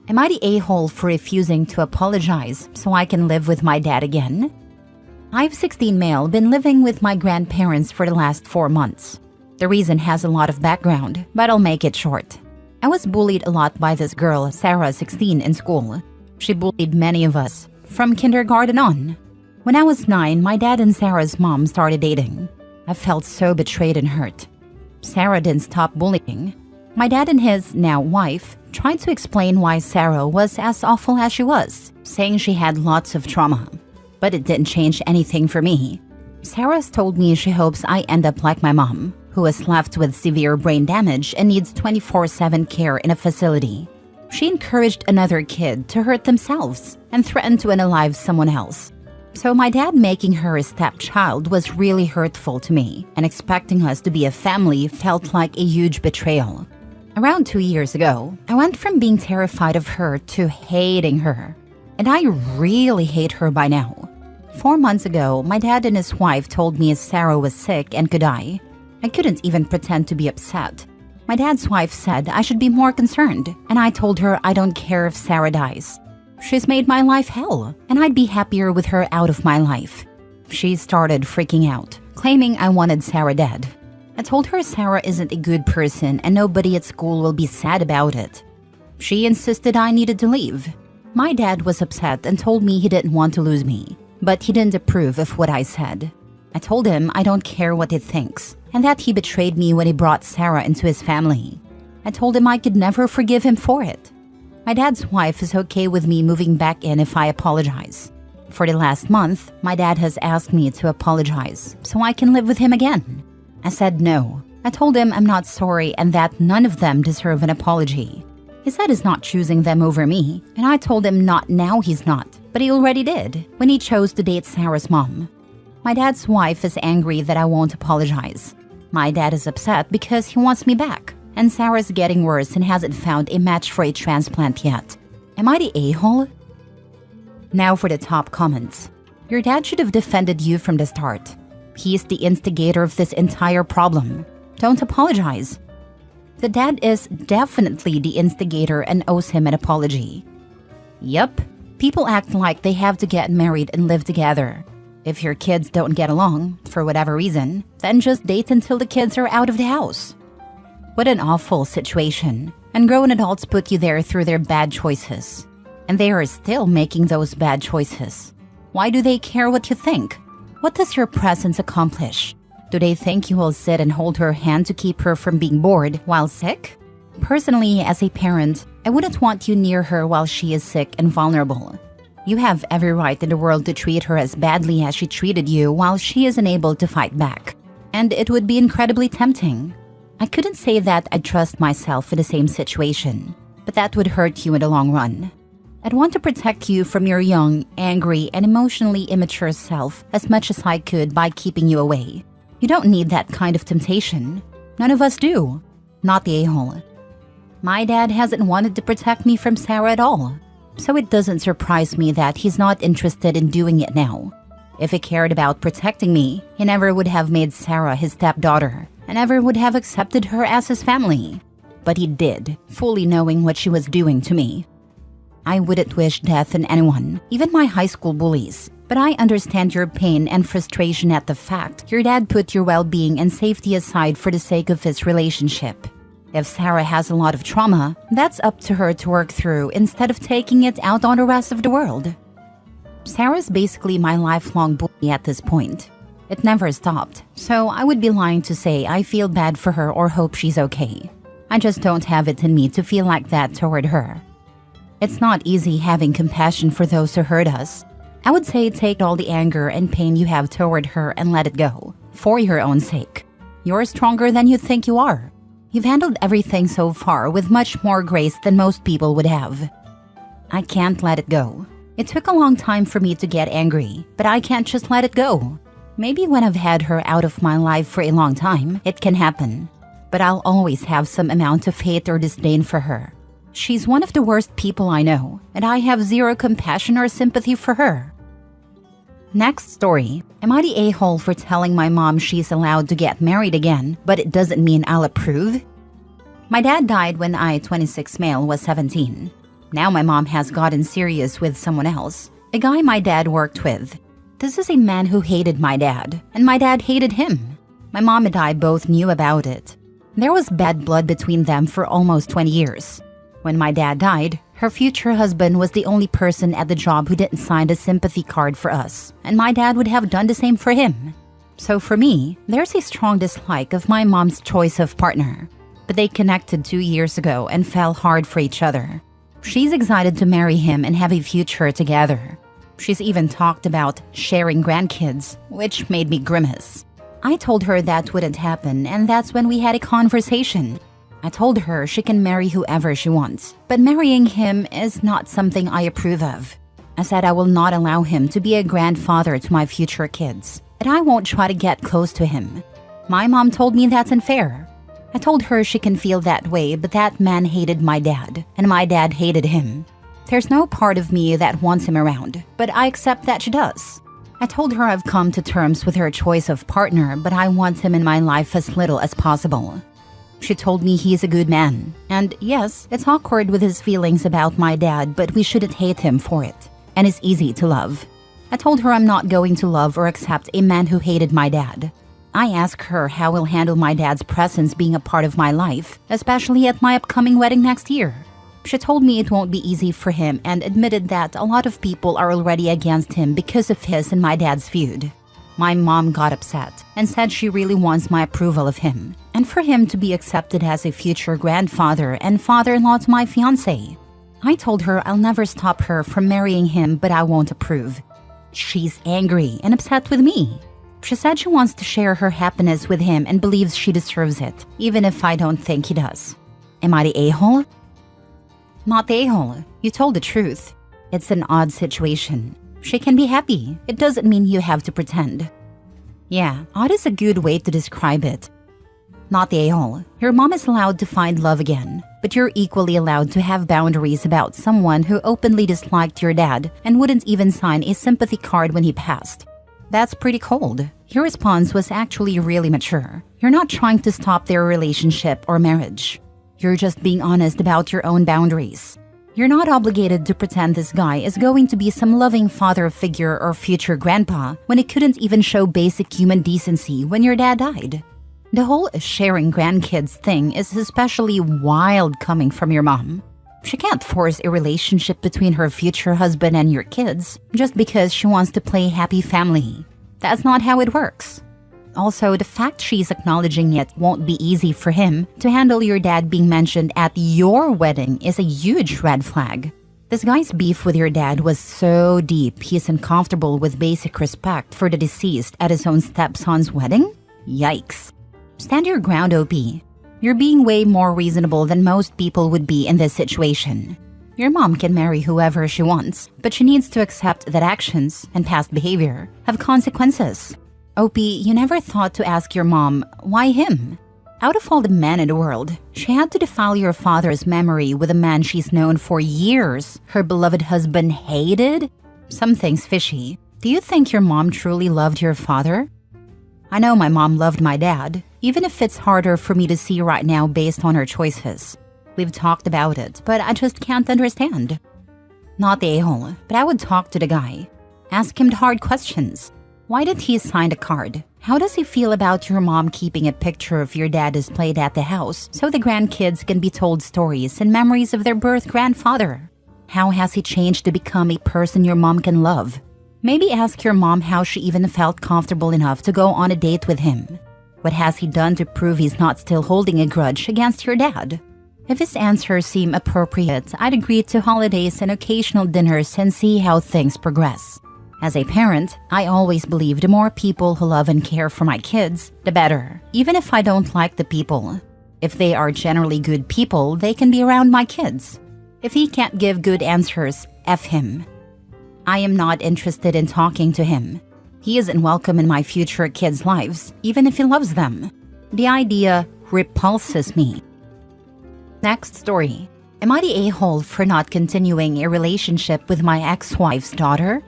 Am I the a-hole for refusing to apologize so I can live with my dad again? I've 16 male been living with my grandparents for the last 4 months. The reason has a lot of background, but I'll make it short. I was bullied a lot by this girl, Sarah, 16, in school. She bullied many of us, from kindergarten on. When I was 9, my dad and Sarah's mom started dating. I felt so betrayed and hurt. Sarah didn't stop bullying. My dad and his now wife tried to explain why Sarah was as awful as she was, saying she had lots of trauma. But it didn't change anything for me. Sarah's told me she hopes I end up like my mom, who is left with severe brain damage and needs 24/7 care in a facility. She encouraged another kid to hurt themselves and threatened to unalive someone else. So my dad making her a stepchild was really hurtful to me, and expecting us to be a family felt like a huge betrayal. Around 2 years ago, I went from being terrified of her to hating her. And I really hate her by now. 4 months ago, my dad and his wife told me Sarah was sick and could die. I couldn't even pretend to be upset. My dad's wife said I should be more concerned, and I told her I don't care if Sarah dies. She's made my life hell, and I'd be happier with her out of my life. She started freaking out, claiming I wanted Sarah dead. I told her Sarah isn't a good person and nobody at school will be sad about it. She insisted I needed to leave. My dad was upset and told me he didn't want to lose me, but he didn't approve of what I said. I told him I don't care what he thinks, and that he betrayed me when he brought Sarah into his family. I told him I could never forgive him for it. My dad's wife is okay with me moving back in if I apologize. For the last month, my dad has asked me to apologize so I can live with him again. I said no. I told him I'm not sorry and that none of them deserve an apology. He said he's not choosing them over me, and I told him not now he's not, but he already did when he chose to date Sarah's mom. My dad's wife is angry that I won't apologize. My dad is upset because he wants me back, and Sarah's getting worse and hasn't found a match for a transplant yet. Am I the a-hole? Now for the top comments. Your dad should have defended you from the start. He's the instigator of this entire problem. Don't apologize. The dad is definitely the instigator and owes him an apology. Yup, people act like they have to get married and live together. If your kids don't get along, for whatever reason, then just date until the kids are out of the house. What an awful situation. And grown adults put you there through their bad choices. And they are still making those bad choices. Why do they care what you think? What does your presence accomplish? Do they think you will sit and hold her hand to keep her from being bored while sick? Personally, as a parent, I wouldn't want you near her while she is sick and vulnerable. You have every right in the world to treat her as badly as she treated you while she is unable to fight back. And it would be incredibly tempting. I couldn't say that I'd trust myself in the same situation, but that would hurt you in the long run. I'd want to protect you from your young, angry, and emotionally immature self as much as I could by keeping you away. You don't need that kind of temptation. None of us do. Not the a-hole. My dad hasn't wanted to protect me from Sarah at all, so it doesn't surprise me that he's not interested in doing it now. If he cared about protecting me, he never would have made Sarah his stepdaughter and never would have accepted her as his family. But he did, fully knowing what she was doing to me. I wouldn't wish death on anyone, even my high school bullies. But I understand your pain and frustration at the fact your dad put your well-being and safety aside for the sake of his relationship. If Sarah has a lot of trauma, that's up to her to work through instead of taking it out on the rest of the world. Sarah's basically my lifelong bully at this point. It never stopped, so I would be lying to say I feel bad for her or hope she's okay. I just don't have it in me to feel like that toward her. It's not easy having compassion for those who hurt us. I would say take all the anger and pain you have toward her and let it go, for your own sake. You're stronger than you think you are. You've handled everything so far with much more grace than most people would have. I can't let it go. It took a long time for me to get angry, but I can't just let it go. Maybe when I've had her out of my life for a long time, it can happen. But I'll always have some amount of hate or disdain for her. She's one of the worst people I know, and I have zero compassion or sympathy for her. Next story. Am I the a-hole for telling my mom she's allowed to get married again, but it doesn't mean I'll approve? My dad died when I, 26 male, was 17. Now my mom has gotten serious with someone else, a guy my dad worked with. This is a man who hated my dad, and my dad hated him. My mom and I both knew about it. There was bad blood between them for almost 20 years. When my dad died, her future husband was the only person at the job who didn't sign a sympathy card for us, and my dad would have done the same for him. So for me, there's a strong dislike of my mom's choice of partner. But they connected 2 years ago and fell hard for each other. She's excited to marry him and have a future together. She's even talked about sharing grandkids, which made me grimace. I told her that wouldn't happen, and that's when we had a conversation. I told her she can marry whoever she wants, but marrying him is not something I approve of. I said I will not allow him to be a grandfather to my future kids, and I won't try to get close to him. My mom told me that's unfair. I told her she can feel that way, but that man hated my dad, and my dad hated him. There's no part of me that wants him around, but I accept that she does. I told her I've come to terms with her choice of partner, but I want him in my life as little as possible. She told me he's a good man, and yes, it's awkward with his feelings about my dad, but we shouldn't hate him for it, and it's easy to love. I told her I'm not going to love or accept a man who hated my dad. I asked her how we'll handle my dad's presence being a part of my life, especially at my upcoming wedding next year. She told me it won't be easy for him and admitted that a lot of people are already against him because of his and my dad's feud. My mom got upset and said she really wants my approval of him and for him to be accepted as a future grandfather and father-in-law to my fiancé. I told her I'll never stop her from marrying him, but I won't approve. She's angry and upset with me. She said she wants to share her happiness with him and believes she deserves it, even if I don't think he does. Am I the a-hole? Not the a-hole. You told the truth. It's an odd situation. She can be happy. It doesn't mean you have to pretend. Yeah, odd is a good way to describe it. Not the a-hole. Your mom is allowed to find love again, but you're equally allowed to have boundaries about someone who openly disliked your dad and wouldn't even sign a sympathy card when he passed. That's pretty cold. Your response was actually really mature. You're not trying to stop their relationship or marriage. You're just being honest about your own boundaries. You're not obligated to pretend this guy is going to be some loving father figure or future grandpa when he couldn't even show basic human decency when your dad died. The whole sharing grandkids thing is especially wild coming from your mom. She can't force a relationship between her future husband and your kids just because she wants to play happy family. That's not how it works. Also, the fact she's acknowledging it won't be easy for him to handle your dad being mentioned at your wedding is a huge red flag. This guy's beef with your dad was so deep he's uncomfortable with basic respect for the deceased at his own stepson's wedding? Yikes. Stand your ground, OP. You're being way more reasonable than most people would be in this situation. Your mom can marry whoever she wants, but she needs to accept that actions and past behavior have consequences. OP, you never thought to ask your mom, why him? Out of all the men in the world, she had to defile your father's memory with a man she's known for years her beloved husband hated? Something's fishy. Do you think your mom truly loved your father? I know my mom loved my dad, even if it's harder for me to see right now based on her choices. We've talked about it, but I just can't understand. Not the a-hole, but I would talk to the guy. Ask him the hard questions. Why did he sign the card? How does he feel about your mom keeping a picture of your dad displayed at the house so the grandkids can be told stories and memories of their birth grandfather? How has he changed to become a person your mom can love? Maybe ask your mom how she even felt comfortable enough to go on a date with him. What has he done to prove he's not still holding a grudge against your dad? If his answers seem appropriate, I'd agree to holidays and occasional dinners and see how things progress. As a parent, I always believe the more people who love and care for my kids, the better, even if I don't like the people. If they are generally good people, they can be around my kids. If he can't give good answers, F him. I am not interested in talking to him. He isn't welcome in my future kids' lives, even if he loves them. The idea repulses me. Next story. Am I the a-hole for not continuing a relationship with my ex-wife's daughter?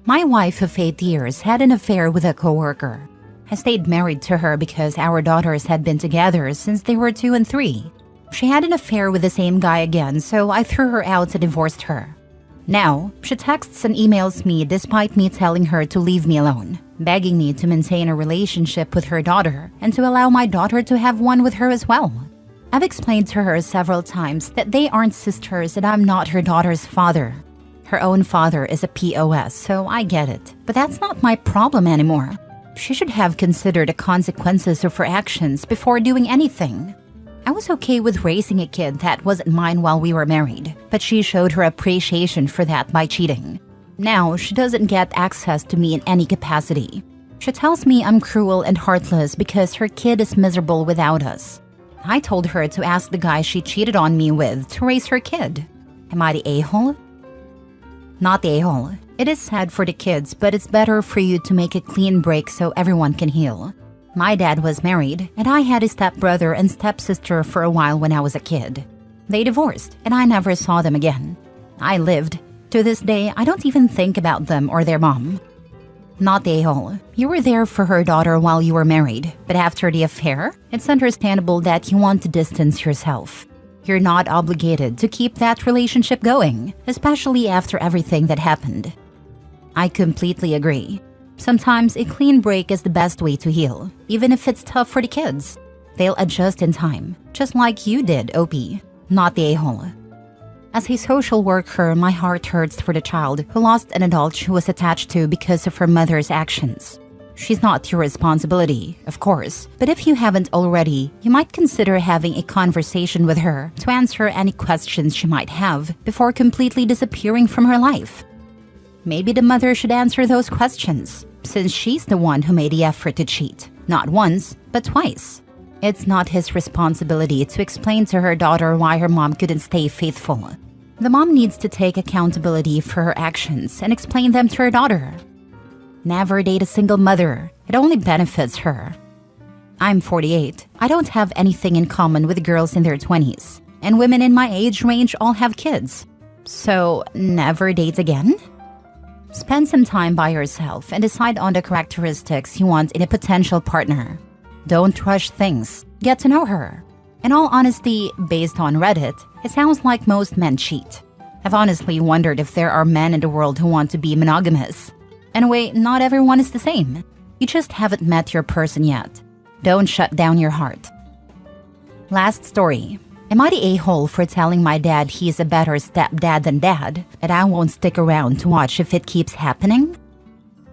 My wife of 8 years had an affair with a coworker. I stayed married to her because our daughters had been together since they were 2 and 3. She had an affair with the same guy again, so I threw her out and divorced her. Now, she texts and emails me despite me telling her to leave me alone, begging me to maintain a relationship with her daughter and to allow my daughter to have one with her as well. I've explained to her several times that they aren't sisters and I'm not her daughter's father. Her own father is a POS, so I get it, but that's not my problem anymore. She should have considered the consequences of her actions before doing anything. I was okay with raising a kid that wasn't mine while we were married, but she showed her appreciation for that by cheating. Now, she doesn't get access to me in any capacity. She tells me I'm cruel and heartless because her kid is miserable without us. I told her to ask the guy she cheated on me with to raise her kid. Am I the a-hole? Not the a-hole. It is sad for the kids, but it's better for you to make a clean break so everyone can heal. My dad was married, and I had a stepbrother and stepsister for a while when I was a kid. They divorced, and I never saw them again. I lived. To this day, I don't even think about them or their mom. Not the a-hole. You were there for her daughter while you were married, but after the affair, it's understandable that you want to distance yourself. You're not obligated to keep that relationship going, especially after everything that happened. I completely agree. Sometimes a clean break is the best way to heal, even if it's tough for the kids. They'll adjust in time, just like you did, OP. Not the a-hole. As a social worker, my heart hurts for the child who lost an adult she was attached to because of her mother's actions. She's not your responsibility, of course, but if you haven't already, you might consider having a conversation with her to answer any questions she might have before completely disappearing from her life. Maybe the mother should answer those questions, since she's the one who made the effort to cheat, not once, but twice. It's not his responsibility to explain to her daughter why her mom couldn't stay faithful. The mom needs to take accountability for her actions and explain them to her daughter. Never date a single mother. It only benefits her. I'm 48. I don't have anything in common with girls in their 20s, and women in my age range all have kids. So, never date again? Spend some time by yourself and decide on the characteristics you want in a potential partner. Don't rush things. Get to know her. In all honesty, based on Reddit, it sounds like most men cheat. I've honestly wondered if there are men in the world who want to be monogamous. Anyway, not everyone is the same. You just haven't met your person yet. Don't shut down your heart. Last story. Am I the a-hole for telling my dad he's a better stepdad than dad, and I won't stick around to watch if it keeps happening?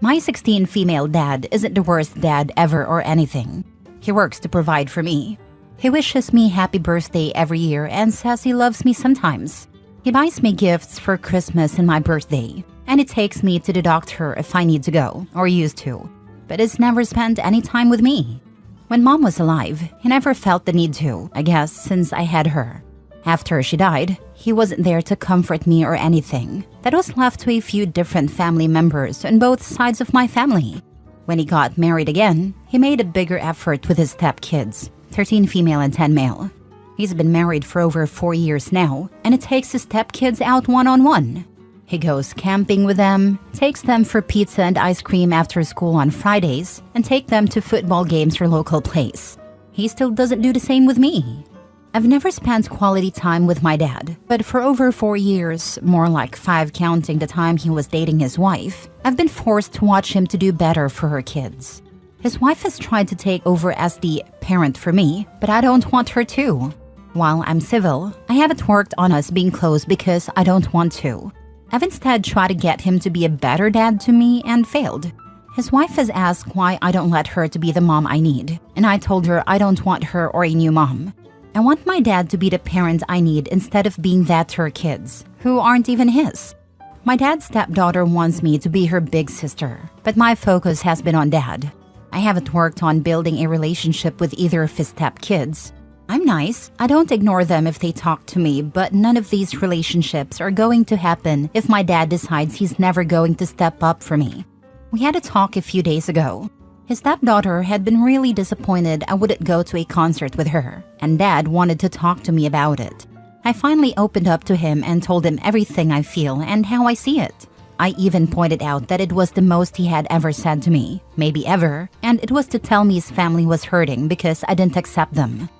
My 16 female dad isn't the worst dad ever or anything. He works to provide for me. He wishes me happy birthday every year and says he loves me sometimes. He buys me gifts for Christmas and my birthday, and he takes me to the doctor if I need to go, or used to, but he's never spent any time with me. When Mom was alive, he never felt the need to, I guess, since I had her. After she died, he wasn't there to comfort me or anything. That was left to a few different family members on both sides of my family. When he got married again, he made a bigger effort with his stepkids, 13 female and 10 male. He's been married for over 4 years now, and it takes his stepkids out one-on-one. He goes camping with them, takes them for pizza and ice cream after school on Fridays, and take them to football games for local place. He still doesn't do the same with me. I've never spent quality time with my dad, but for over 4 years, more like 5 counting the time he was dating his wife, I've been forced to watch him to do better for her kids. His wife has tried to take over as the parent for me, but I don't want her to. While I'm civil, I haven't worked on us being close because I don't want to. I've instead tried to get him to be a better dad to me and failed. His wife has asked why I don't let her to be the mom I need, and I told her I don't want her or a new mom. I want my dad to be the parent I need instead of being that to her kids, who aren't even his. My dad's stepdaughter wants me to be her big sister, but my focus has been on dad. I haven't worked on building a relationship with either of his stepkids. I'm nice. I don't ignore them if they talk to me, but none of these relationships are going to happen if my dad decides he's never going to step up for me. We had a talk a few days ago. His stepdaughter had been really disappointed I wouldn't go to a concert with her, and Dad wanted to talk to me about it. I finally opened up to him and told him everything I feel and how I see it. I even pointed out that it was the most he had ever said to me, maybe ever, and it was to tell me his family was hurting because I didn't accept them.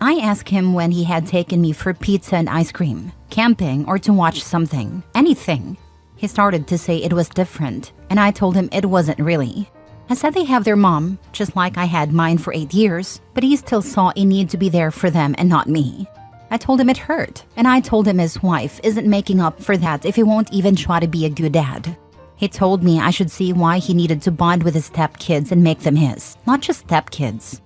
I asked him when he had taken me for pizza and ice cream, camping, or to watch something, anything. He started to say it was different, and I told him it wasn't really. I said they have their mom, just like I had mine for 8 years, but he still saw a need to be there for them and not me. I told him it hurt, and I told him his wife isn't making up for that if he won't even try to be a good dad. He told me I should see why he needed to bond with his stepkids and make them his, not just stepkids.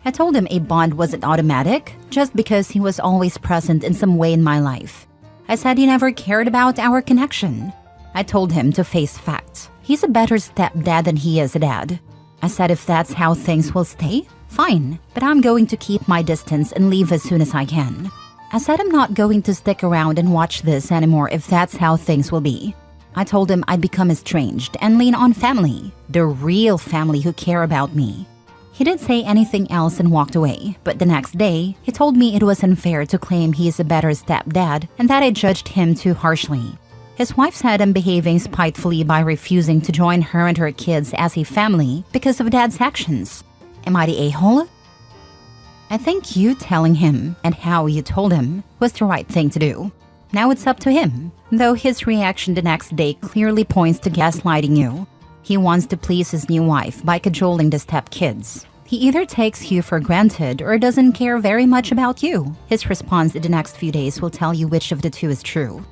I told him a bond wasn't automatic, just because he was always present in some way in my life. I said he never cared about our connection. I told him to face facts. He's a better stepdad than he is a dad. I said if that's how things will stay, fine, but I'm going to keep my distance and leave as soon as I can. I said I'm not going to stick around and watch this anymore if that's how things will be. I told him I'd become estranged and lean on family, the real family who care about me. He didn't say anything else and walked away, but the next day, he told me it was unfair to claim he is a better stepdad and that I judged him too harshly. His wife said I'm behaving spitefully by refusing to join her and her kids as a family because of dad's actions. Am I the a-hole? I think you telling him and how you told him was the right thing to do. Now it's up to him, though his reaction the next day clearly points to gaslighting you. He wants to please his new wife by cajoling the stepkids. He either takes you for granted or doesn't care very much about you. His response in the next few days will tell you which of the two is true.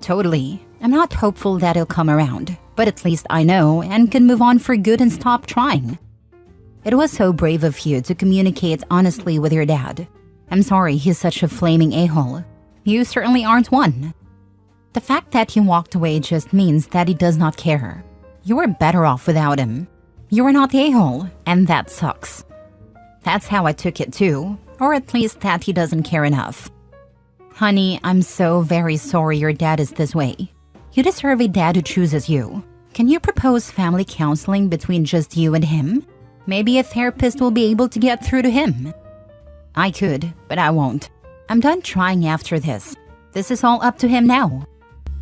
Totally. I'm not hopeful that he'll come around, but at least I know and can move on for good and stop trying. It was so brave of you to communicate honestly with your dad. I'm sorry he's such a flaming a-hole. You certainly aren't one. The fact that he walked away just means that he does not care. You are better off without him. You are not the a-hole, and that sucks. That's how I took it too, or at least that he doesn't care enough. Honey, I'm so very sorry your dad is this way. You deserve a dad who chooses you. Can you propose family counseling between just you and him? Maybe a therapist will be able to get through to him. I could, but I won't. I'm done trying after this. This is all up to him now.